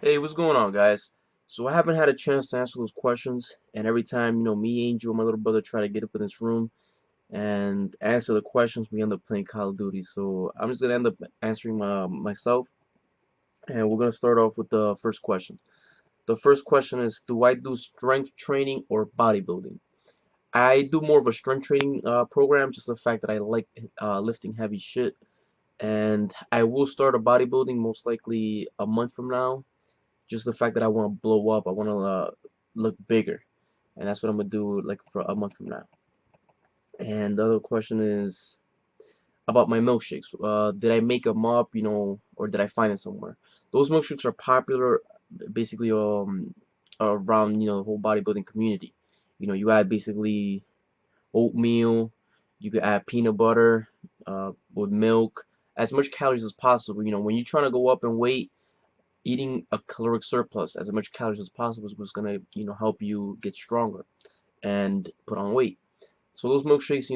Hey, what's going on, guys? So I haven't had a chance to answer those questions, and every time, me, Angel, and my little brother try to get up in this room and answer the questions, we end up playing Call of Duty. So I'm just gonna end up answering myself, and we're gonna start off with the first question. The first question is, do I do strength training or bodybuilding? I do more of a strength training program, just the fact that I like lifting heavy shit, and I will start a bodybuilding most likely a month from now. Just the fact that I want to blow up, I want to look bigger, and that's what I'm gonna do like for a month from now. And the other question is about my milkshakes. Did I make them up, or did I find it somewhere? Those milkshakes are popular, basically around the whole bodybuilding community. You add basically oatmeal, you could add peanut butter with milk, as much calories as possible. When you're trying to go up in weight, eating a caloric surplus as much calories as possible is what's gonna help you get stronger and put on weight. So those milkshakes,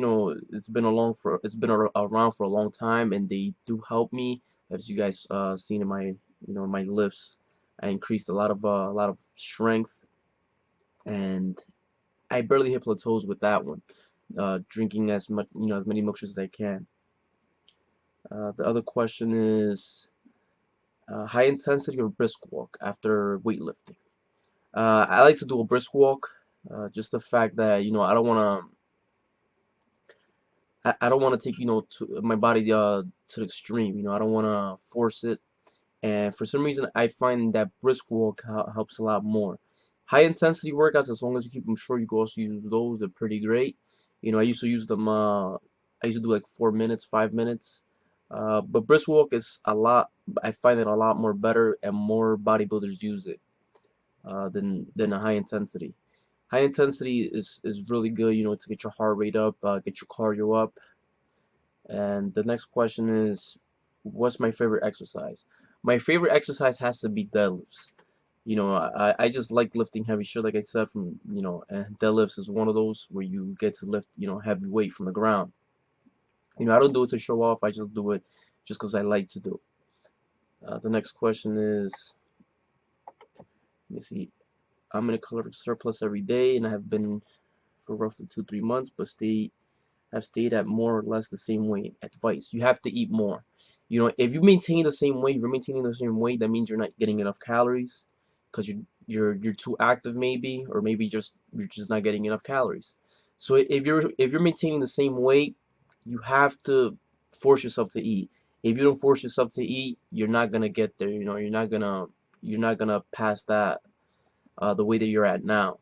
it's been around for a long time, and they do help me. As you guys seen in my lifts, I increased a lot of strength, and I barely hit plateaus with that one. Drinking as many milkshakes as I can. The other question is high intensity or brisk walk after weightlifting. I like to do a brisk walk. Just the fact that I don't want to take my body to the extreme. I don't want to force it. And for some reason, I find that brisk walk helps a lot more. High intensity workouts, as long as you keep them short, you can also use those. They're pretty great. I used to use them. I used to do like 4 minutes, 5 minutes. But brisk walk is a lot. I find it a lot more better, and more bodybuilders use it than a high intensity. High intensity is really good, to get your heart rate up, get your cardio up. And the next question is, what's my favorite exercise? My favorite exercise has to be deadlifts. I just like lifting heavy shit, like I said, and deadlifts is one of those where you get to lift, heavy weight from the ground. I don't do it to show off, I just do it just because I like to do it. The next question is, let me see, I'm in a caloric surplus every day, and I have been for roughly 2-3 months, but have stayed at more or less the same weight. Advice: you have to eat more. If you maintain the same weight, you're maintaining the same weight, that means you're not getting enough calories because you're too active, maybe, or maybe you're just not getting enough calories. So if you're maintaining the same weight, you have to force yourself to eat. If you don't force yourself to eat, you're not gonna get there. You're not gonna pass that the way that you're at now.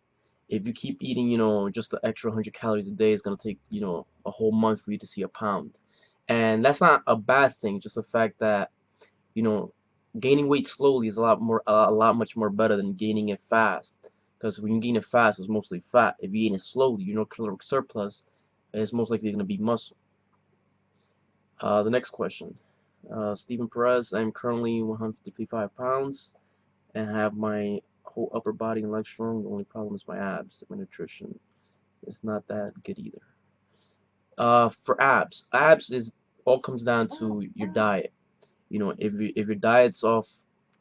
If you keep eating, just the extra 100 calories a day, it's gonna take, a whole month for you to see a pound. And that's not a bad thing, just the fact that, you know, gaining weight slowly is a lot much more better than gaining it fast. Because when you gain it fast, it's mostly fat. If you gain it slowly, caloric surplus, it's most likely gonna be muscle. The next question. Stephen Perez, I'm currently 155 pounds and have my whole upper body and legs strong. The only problem is my abs. My nutrition is not that good either. For abs is all comes down to your diet. If your diet's off,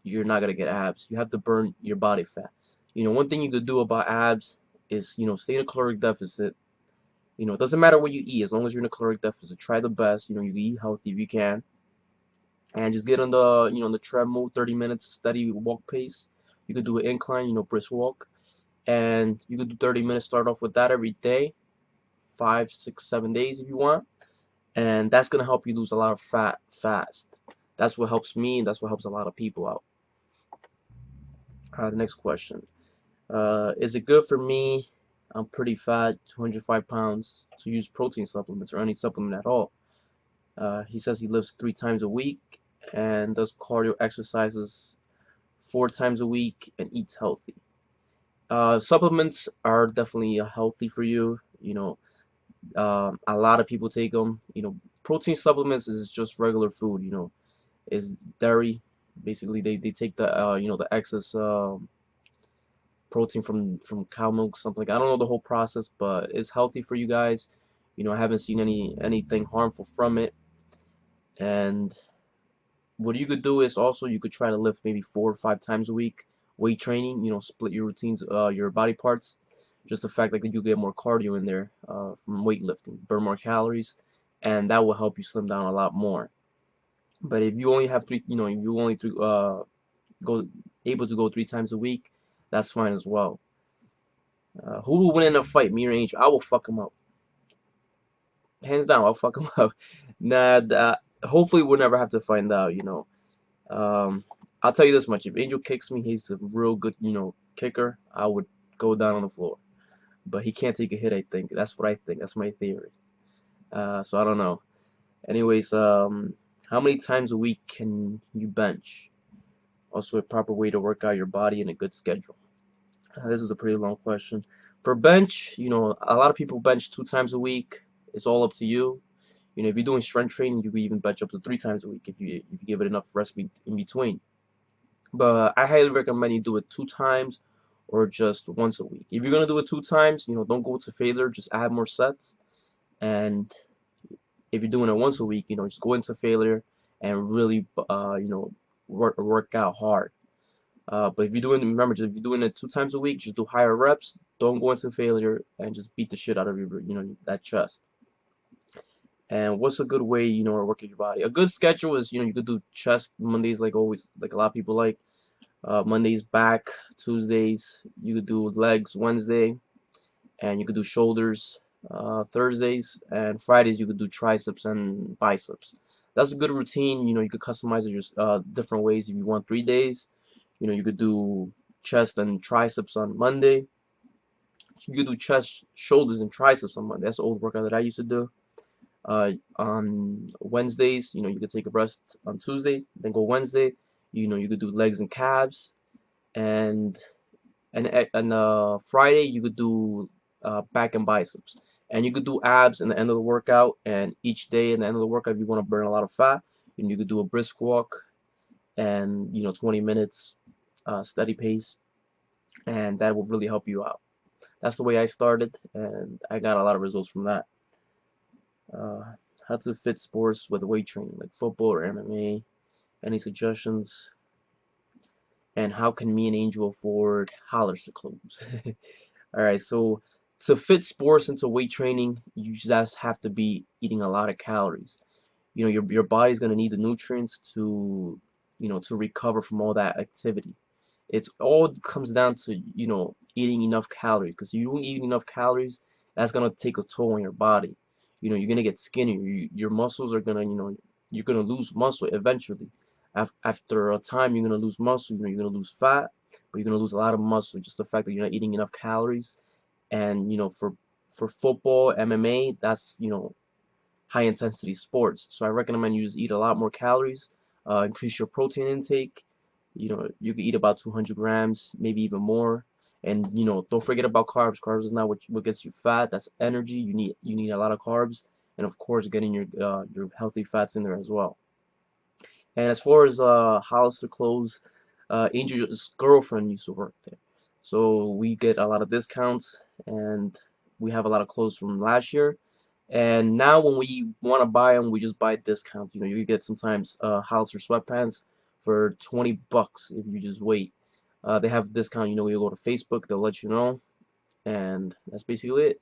you're not gonna get abs. You have to burn your body fat. One thing you could do about abs is stay in a caloric deficit. It doesn't matter what you eat as long as you're in a caloric deficit. Try the best. You eat healthy if you can, and just get on the treadmill, 30 minutes steady walk pace. You could do an incline, brisk walk, and you could do 30 minutes. Start off with that every day, 5, 6, 7 days if you want, and that's gonna help you lose a lot of fat fast. That's what helps me, and that's what helps a lot of people out. The next question: is it good for me? I'm pretty fat, 205 pounds, to use protein supplements or any supplement at all. He says he lifts 3 times a week and does cardio exercises 4 times a week and eats healthy. Supplements are definitely healthy for you. A lot of people take them. Protein supplements is just regular food. Is dairy. Basically, they take the excess protein from cow milk, something like. I don't know the whole process, but it's healthy for you guys. I haven't seen anything harmful from it. And What you could do is also you could try to lift maybe 4 or 5 times a week, weight training. Split your routines, your body parts. Just the fact that you get more cardio in there from weightlifting, burn more calories, and that will help you slim down a lot more. But if you only have three, if you only go able to go 3 times a week, that's fine as well. Who will win in a fight, me or Angel? I will fuck him up, hands down. I'll fuck him up. Nah, hopefully we'll never have to find out. Um, I'll tell you this much: if Angel kicks me, he's a real good, kicker. I would go down on the floor, but he can't take a hit. I think that's what I think. That's my theory. So I don't know. Anyways, how many times a week can you bench? Also, a proper way to work out your body and a good schedule. This is a pretty long question. For bench, a lot of people bench 2 times a week. It's all up to you. If you're doing strength training, you can even bench up to 3 times a week if you give it enough rest in between. But I highly recommend you do it 2 times or just once a week. If you're gonna do it 2 times, don't go to failure. Just add more sets. And if you're doing it once a week, just go into failure and really, work out hard. But if you're doing, remember, just if you're doing it 2 times a week, just do higher reps. Don't go into failure and just beat the shit out of that chest. And what's a good way, to work your body? A good schedule is, you could do chest Mondays, like always, like a lot of people like. Mondays back, Tuesdays you could do legs Wednesday, and you could do shoulders Thursdays, and Fridays you could do triceps and biceps. That's a good routine. You could customize it just different ways. If you want 3 days, you could do chest and triceps on Monday. You could do chest, shoulders, and triceps on Monday. That's the old workout that I used to do. On Wednesdays, you could take a rest on Tuesday, then go Wednesday. You could do legs and calves, and Friday you could do back and biceps, and you could do abs in the end of the workout. And each day in the end of the workout, if you want to burn a lot of fat, you could do a brisk walk and 20 minutes steady pace, and that will really help you out. That's the way I started, and I got a lot of results from that. uh, how to fit sports with weight training like football or MMA? Any suggestions? And how can me and Angel afford Hollister clothes? Alright, so to fit sports into weight training, you just have to be eating a lot of calories. Your body's gonna need the nutrients to recover from all that activity. It's all comes down to eating enough calories, because you don't eat enough calories, that's gonna take a toll on your body. You're gonna get skinnier. Your muscles are gonna you're gonna lose muscle eventually. After a time, you're gonna lose muscle. You're gonna lose fat, but you're gonna lose a lot of muscle. Just the fact that you're not eating enough calories. And for football, MMA, that's high intensity sports. So I recommend you just eat a lot more calories, increase your protein intake. You can eat about 200 grams, maybe even more. And don't forget about carbs. Carbs is not what gets you fat. That's energy. You need a lot of carbs, and of course getting your healthy fats in there as well. And as far as Hollister clothes, Angel's girlfriend used to work there, so we get a lot of discounts, and we have a lot of clothes from last year. And now when we want to buy them, we just buy discounts. You get sometimes Hollister sweatpants for 20 bucks if you just wait. They have discount. You go to Facebook, they'll let you know, and that's basically it.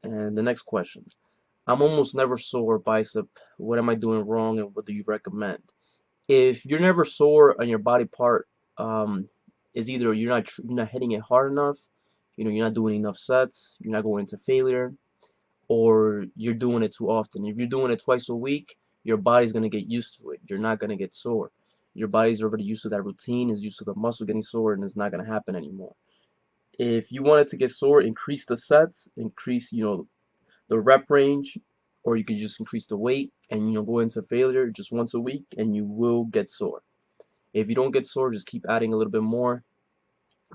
And the next question: I'm almost never sore bicep. What am I doing wrong, and what do you recommend? If you're never sore on your body part, is either you're not hitting it hard enough, you're not doing enough sets, you're not going into failure, or you're doing it too often. If you're doing it twice a week, your body's gonna get used to it. You're not gonna get sore. Your body's already used to that routine, is used to the muscle getting sore, and it's not gonna happen anymore. If you want it to get sore, increase the sets, increase the rep range, or you could just increase the weight and go into failure just once a week, and you will get sore. If you don't get sore, just keep adding a little bit more.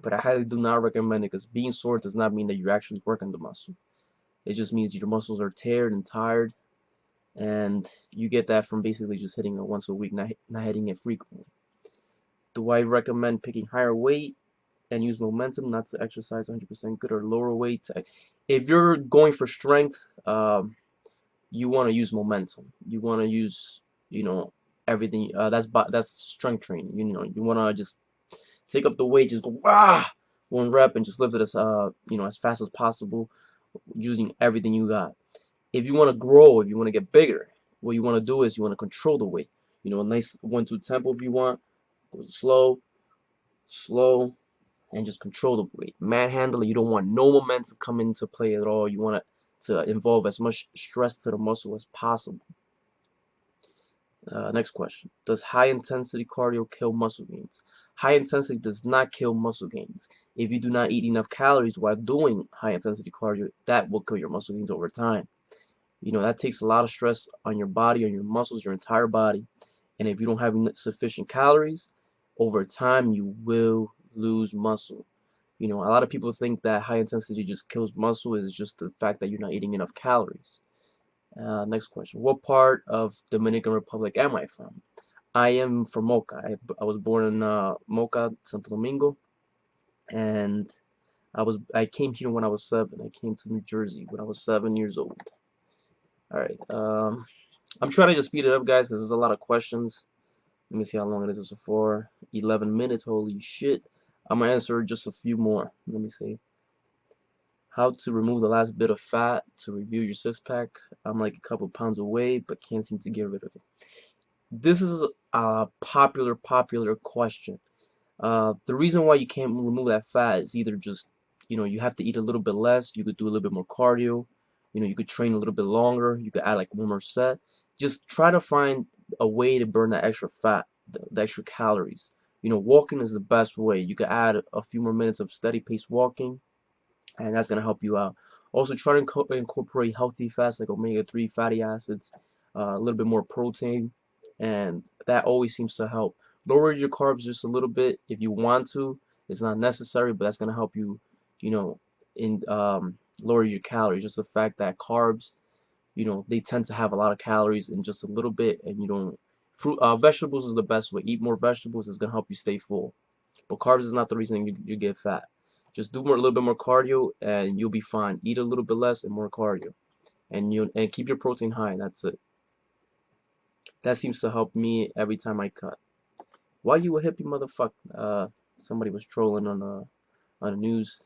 But I highly do not recommend it, because being sore does not mean that you're actually working the muscle. It just means your muscles are tired and tired, and you get that from basically just hitting it once a week, not hitting it frequently. Do I recommend picking higher weight and use momentum, not to exercise 100% good, or lower weight? If you're going for strength, you want to use momentum. You want to use, you know, everything. That's strength training. You know, you want to just take up the weight, just go one rep and just lift it as you know, as fast as possible, using everything you got. If you want to grow, if you want to get bigger, what you want to do is you want to control the weight. You know, a nice 1-2 tempo if you want. Go slow, slow, and just control the weight. Manhandle, you don't want no momentum coming into play at all. You want it to involve as much stress to the muscle as possible. Next question. Does high intensity cardio kill muscle gains? High intensity does not kill muscle gains. If you do not eat enough calories while doing high intensity cardio, that will kill your muscle gains over time. You know, that takes a lot of stress on your body, on your muscles, your entire body. And if you don't have sufficient calories, over time you will lose muscle. You know, a lot of people think that high intensity just kills muscle is just the fact that you're not eating enough calories. Next question. What part of Dominican Republic am I from? I am from Moca. I was born in Moca, Santo Domingo, and I came here when I was 7. I came to New Jersey when I was 7 years old. All right. I'm trying to just speed it up, guys, because there's a lot of questions. Let me see how long it is so far. 11 minutes. Holy shit. I'm gonna answer just a few more. Let me see. How to remove the last bit of fat to review your six pack. I'm like a couple pounds away, but can't seem to get rid of it. This is a popular question. The reason why you can't remove that fat is either just, you know, you have to eat a little bit less, you could do a little bit more cardio, you know, you could train a little bit longer, you could add like one more set. Just try to find a way to burn that extra fat, the extra calories. You know, walking is the best way. You could add a few more minutes of steady pace walking, and that's gonna help you out. Also, try to incorporate healthy fats like omega-3 fatty acids, a little bit more protein, and that always seems to help. Lower your carbs just a little bit if you want to. It's not necessary, but that's gonna help you, you know, in lower your calories. Just the fact that carbs, you know, they tend to have a lot of calories in just a little bit, and you don't. Vegetables is the best way. Eat more vegetables. It's gonna help you stay full. But carbs is not the reason you get fat. Just do more, a little bit more cardio, and you'll be fine. Eat a little bit less and more cardio, and keep your protein high. And that's it. That seems to help me every time I cut. Why you a hippie motherfucker? Somebody was trolling on the news.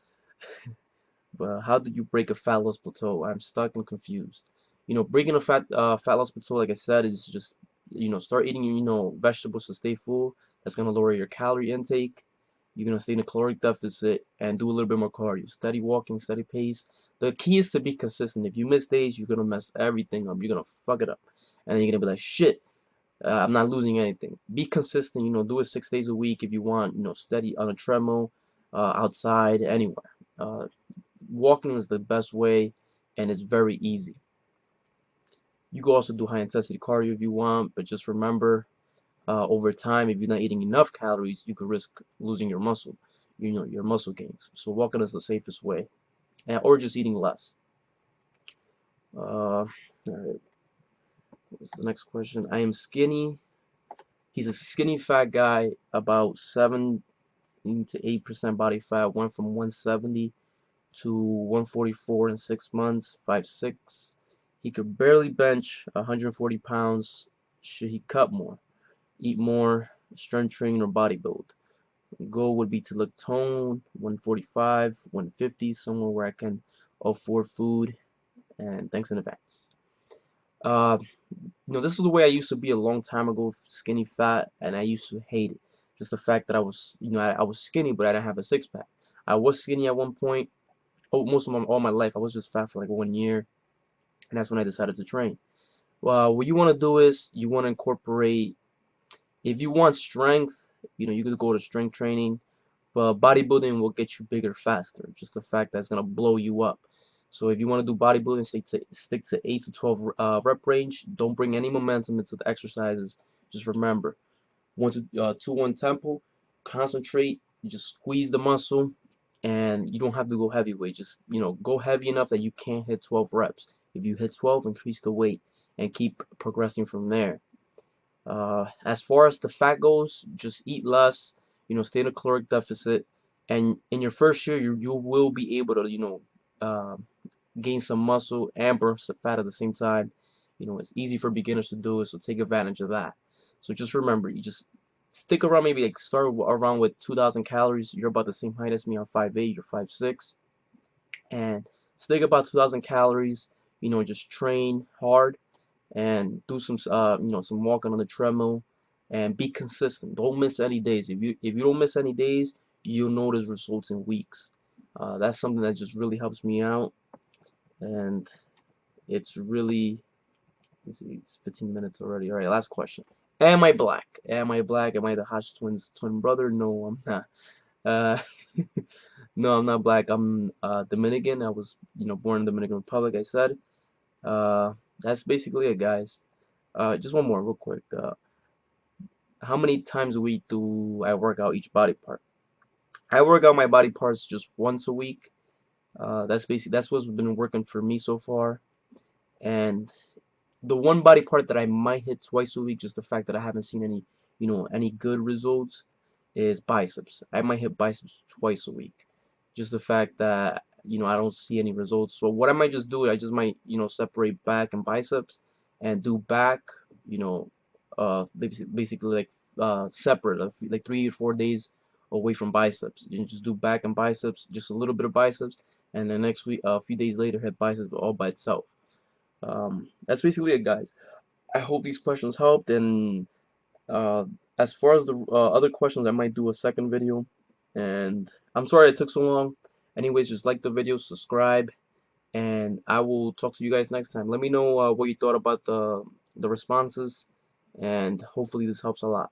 But how do you break a fat loss plateau? I'm stuck and confused. You know, breaking a fat loss plateau, like I said, is just, you know, start eating, you know, vegetables to stay full. That's gonna lower your calorie intake. You're gonna stay in a caloric deficit and do a little bit more cardio. Steady walking, steady pace. The key is to be consistent. If you miss days, you're gonna mess everything up. You're gonna fuck it up, and then you're gonna be like, shit, I'm not losing anything. Be consistent. You know, do it 6 days a week if you want. You know, steady on a treadmill, outside, anywhere. Walking is the best way, and it's very easy. You can also do high intensity cardio if you want, but just remember, over time, if you're not eating enough calories, you could risk losing your muscle, you know, your muscle gains. So walking is the safest way, or just eating less. All right, what's the next question? I am skinny. He's a skinny fat guy, about 7 to 8% body fat. Went from 170 to 144 in 6 months, 5'6". He could barely bench 140 pounds. Should he cut more, eat more, strength training, or bodybuild? Goal would be to look toned, 145, 150, somewhere where I can afford food. And thanks in advance. Uh, you know, this is the way I used to be a long time ago, skinny fat, and I used to hate it. Just the fact that I was, you know, I was skinny, but I didn't have a six pack. I was skinny at one point. Oh, most of all my life, I was just fat for like 1 year, and that's when I decided to train. Well, what you want to do is you want to incorporate. If you want strength, you know, you could go to strength training, but bodybuilding will get you bigger faster. Just the fact that it's gonna blow you up. So if you want to do bodybuilding, stick to 8 to 12 rep range. Don't bring any momentum into the exercises. Just remember, 1 tempo. Concentrate. You just squeeze the muscle, and you don't have to go heavyweight. Just, you know, go heavy enough that you can't hit 12 reps. If you hit 12, increase the weight and keep progressing from there. As far as the fat goes, just eat less, you know, stay in a caloric deficit, and in your first year, you will be able to, you know, uh, gain some muscle and burn some fat at the same time. You know, it's easy for beginners to do it, so take advantage of that. So just remember, you just stick around, maybe like start around with 2,000 calories. You're about the same height as me. I'm 5'8", you're 5'6", and stick about 2,000 calories. You know, just train hard and do some some walking on the treadmill, and be consistent. Don't miss any days. If you don't miss any days, you'll notice results in weeks. That's something that just really helps me out, and it's really, let's see, it's 15 minutes already. All right, last question. Am I black? Am I black? Am I the Hodge twins twin brother? No, I'm not. Uh, no, I'm not black. I'm Dominican. I was, born in the Dominican Republic. I said. Uh, that's basically it, guys. Just one more, real quick. How many times a week do I work out each body part? I work out my body parts just once a week. That's what's been working for me so far. And the one body part that I might hit twice a week, just the fact that I haven't seen any good results, is biceps. I might hit biceps twice a week. Just the fact that, I don't see any results. So what I might just do, I just might, separate back and biceps and do back, basically like separate, like 3 or 4 days away from biceps. You just do back and biceps, just a little bit of biceps, and then next week, a few days later, hit biceps all by itself. That's basically it, guys. I hope these questions helped, and uh, as far as the other questions, I might do a second video. And I'm sorry it took so long. Anyways, just like the video, subscribe, and I will talk to you guys next time. Let me know what you thought about the responses, and hopefully this helps a lot.